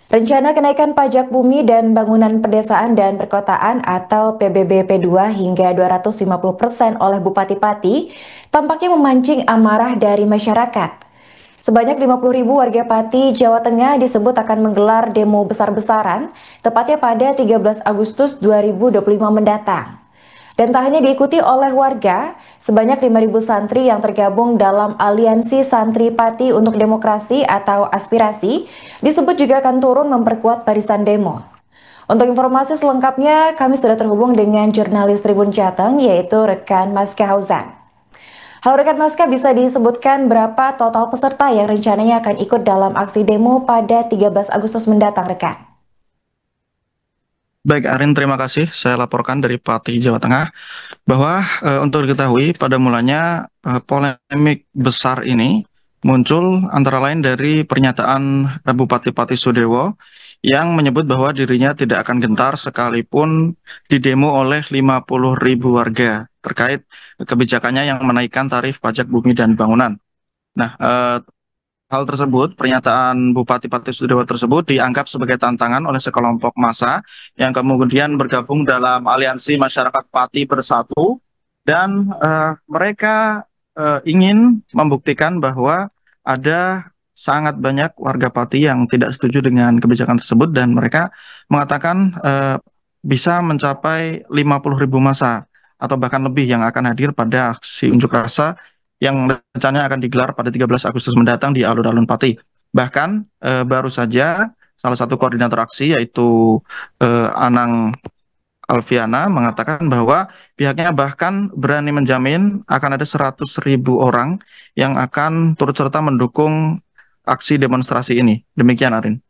Rencana kenaikan pajak bumi dan bangunan pedesaan dan perkotaan atau PBB P2 hingga 250% oleh Bupati Pati tampaknya memancing amarah dari masyarakat. Sebanyak 50.000 warga Pati, Jawa Tengah disebut akan menggelar demo besar-besaran, tepatnya pada 13 Agustus 2025 mendatang. Dan tak hanya diikuti oleh warga, sebanyak 5.000 santri yang tergabung dalam Aliansi Santri Pati untuk Demokrasi atau Aspirasi disebut juga akan turun memperkuat barisan demo. Untuk informasi selengkapnya, kami sudah terhubung dengan jurnalis Tribun Jateng, yaitu rekan Maska Hauzan. Halo rekan Maska, bisa disebutkan berapa total peserta yang rencananya akan ikut dalam aksi demo pada 13 Agustus mendatang, rekan? Baik, Arin, terima kasih. Saya laporkan dari Pati, Jawa Tengah, bahwa untuk diketahui pada mulanya polemik besar ini muncul antara lain dari pernyataan Bupati Pati Sudewo yang menyebut bahwa dirinya tidak akan gentar sekalipun didemo oleh 50.000 warga terkait kebijakannya yang menaikkan tarif pajak bumi dan bangunan. Nah, hal tersebut, pernyataan Bupati Pati Sudewo tersebut dianggap sebagai tantangan oleh sekelompok massa yang kemudian bergabung dalam Aliansi Masyarakat Pati Bersatu dan mereka ingin membuktikan bahwa ada sangat banyak warga Pati yang tidak setuju dengan kebijakan tersebut dan mereka mengatakan bisa mencapai 50.000 massa atau bahkan lebih yang akan hadir pada aksi unjuk rasa yang rencananya akan digelar pada 13 Agustus mendatang di alun-alun Pati. Bahkan baru saja salah satu koordinator aksi yaitu Anang Alfiana mengatakan bahwa pihaknya bahkan berani menjamin akan ada 100.000 orang yang akan turut serta mendukung aksi demonstrasi ini. Demikian, Arin.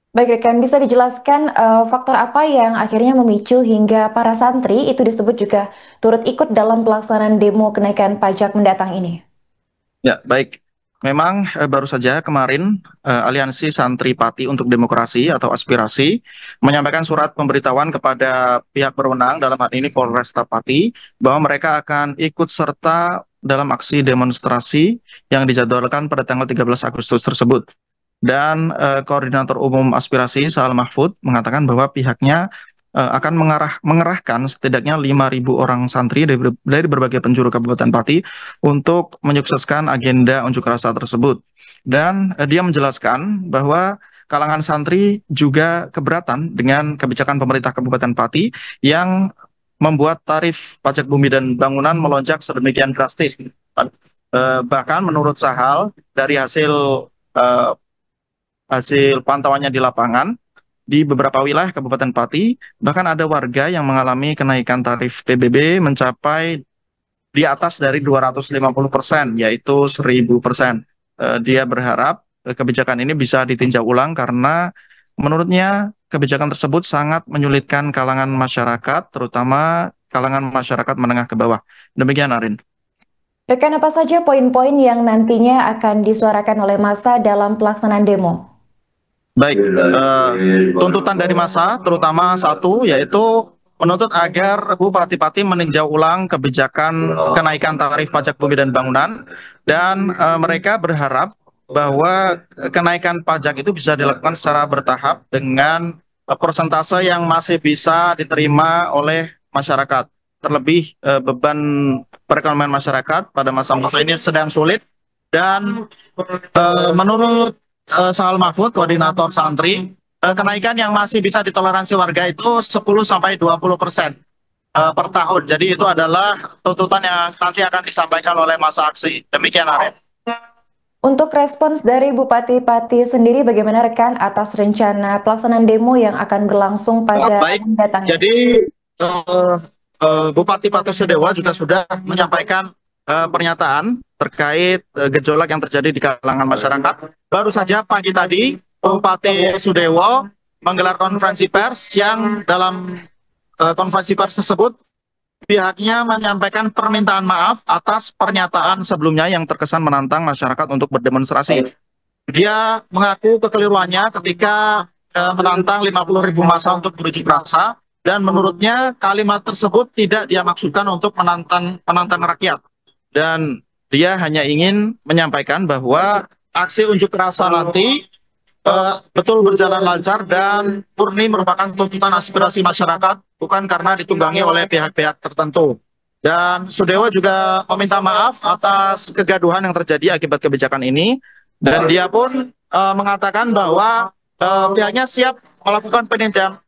Baik rekan, bisa dijelaskan faktor apa yang akhirnya memicu hingga para santri itu disebut juga turut ikut dalam pelaksanaan demo kenaikan pajak mendatang ini? Ya, baik. Memang baru saja kemarin Aliansi Santri Pati untuk Demokrasi atau Aspirasi menyampaikan surat pemberitahuan kepada pihak berwenang dalam hal ini Polresta Pati bahwa mereka akan ikut serta dalam aksi demonstrasi yang dijadwalkan pada tanggal 13 Agustus tersebut. Dan Koordinator Umum Aspirasi Saal Mahfud mengatakan bahwa pihaknya akan mengerahkan setidaknya 5.000 orang santri dari berbagai penjuru Kabupaten Pati untuk menyukseskan agenda unjuk rasa tersebut. Dan dia menjelaskan bahwa kalangan santri juga keberatan dengan kebijakan pemerintah Kabupaten Pati yang membuat tarif pajak bumi dan bangunan melonjak sedemikian drastis. Bahkan menurut Sahal, dari eh, hasil pantauannya di lapangan, di beberapa wilayah Kabupaten Pati, bahkan ada warga yang mengalami kenaikan tarif PBB mencapai di atas dari 250%, yaitu 1.000%. Dia berharap kebijakan ini bisa ditinjau ulang karena menurutnya kebijakan tersebut sangat menyulitkan kalangan masyarakat, terutama kalangan masyarakat menengah ke bawah. Demikian, Arin. Rekan, apa saja poin-poin yang nantinya akan disuarakan oleh massa dalam pelaksanaan demo? Baik, tuntutan dari massa terutama satu yaitu menuntut agar Bupati Pati meninjau ulang kebijakan kenaikan tarif pajak bumi dan bangunan dan mereka berharap bahwa kenaikan pajak itu bisa dilakukan secara bertahap dengan persentase yang masih bisa diterima oleh masyarakat. Terlebih beban perekonomian masyarakat pada masa-masa ini sedang sulit dan menurut Saal Mahfud, koordinator santri, kenaikan yang masih bisa ditoleransi warga itu 10-20% per tahun. Jadi itu adalah tuntutan yang nanti akan disampaikan oleh masa aksi. Demikian, Arif. Untuk respons dari Bupati Pati sendiri, bagaimana rekan atas rencana pelaksanaan demo yang akan berlangsung pada Baik, mendatang ini? jadi uh, Bupati Pati Sudewa juga sudah menyampaikan pernyataan terkait gejolak yang terjadi di kalangan masyarakat. Baru saja pagi tadi, Bupati Sudewo menggelar konferensi pers yang dalam konferensi pers tersebut pihaknya menyampaikan permintaan maaf atas pernyataan sebelumnya yang terkesan menantang masyarakat untuk berdemonstrasi. Dia mengaku kekeliruannya ketika menantang 50.000 massa untuk berunjuk rasa dan menurutnya kalimat tersebut tidak dia maksudkan untuk menantang rakyat. Dan dia hanya ingin menyampaikan bahwa aksi unjuk rasa nanti betul berjalan lancar dan murni merupakan tuntutan aspirasi masyarakat, bukan karena ditunggangi oleh pihak-pihak tertentu. Dan Sudewo juga meminta maaf atas kegaduhan yang terjadi akibat kebijakan ini, dan dia pun mengatakan bahwa pihaknya siap melakukan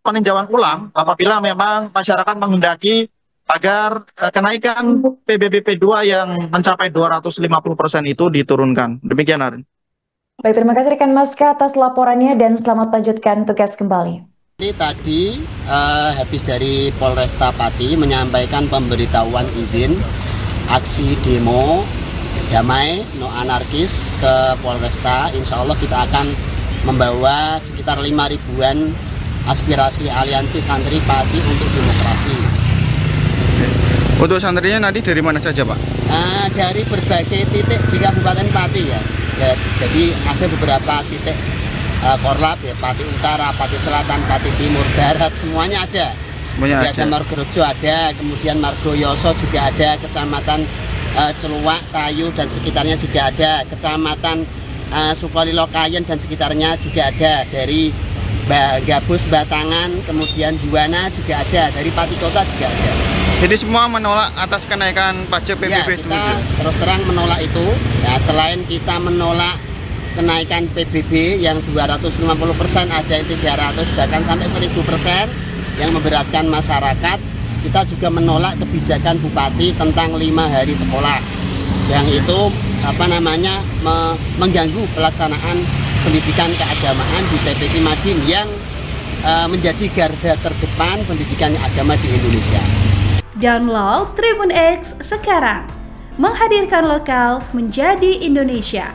peninjauan ulang apabila memang masyarakat menghendaki agar kenaikan PBB P2 yang mencapai 250% itu diturunkan. Demikian, Arin. Baik, terima kasih rekan Maska atas laporannya dan selamat lanjutkan tugas kembali. Ini tadi habis dari Polresta Pati menyampaikan pemberitahuan izin aksi demo damai no anarkis ke Polresta. Insya Allah kita akan membawa sekitar 5.000-an aspirasi Aliansi Santri Pati untuk Demokrasi. Untuk santrinya nanti dari mana saja, Pak? Dari berbagai titik di Kabupaten Pati ya. Jadi ada beberapa titik korlap ya, Pati Utara, Pati Selatan, Pati Timur, Barat, semuanya ada. Ada Margorejo ada, kemudian Margoyoso juga ada, Kecamatan Celuak, Kayu dan sekitarnya juga ada, Kecamatan Sukolilo Kayen dan sekitarnya juga ada, dari Gabus, Batangan, kemudian Juwana juga ada, dari Pati Kota juga ada. Jadi semua menolak atas kenaikan pajak PBB ya, kita terus terang menolak itu. Ya, selain kita menolak kenaikan PBB yang 250%, ada yang 300 bahkan sampai 1000% yang memberatkan masyarakat. Kita juga menolak kebijakan Bupati tentang 5 hari sekolah yang itu mengganggu pelaksanaan pendidikan keagamaan di TPK Madin yang menjadi garda terdepan pendidikan agama di Indonesia. Download Tribun X sekarang, menghadirkan lokal menjadi Indonesia.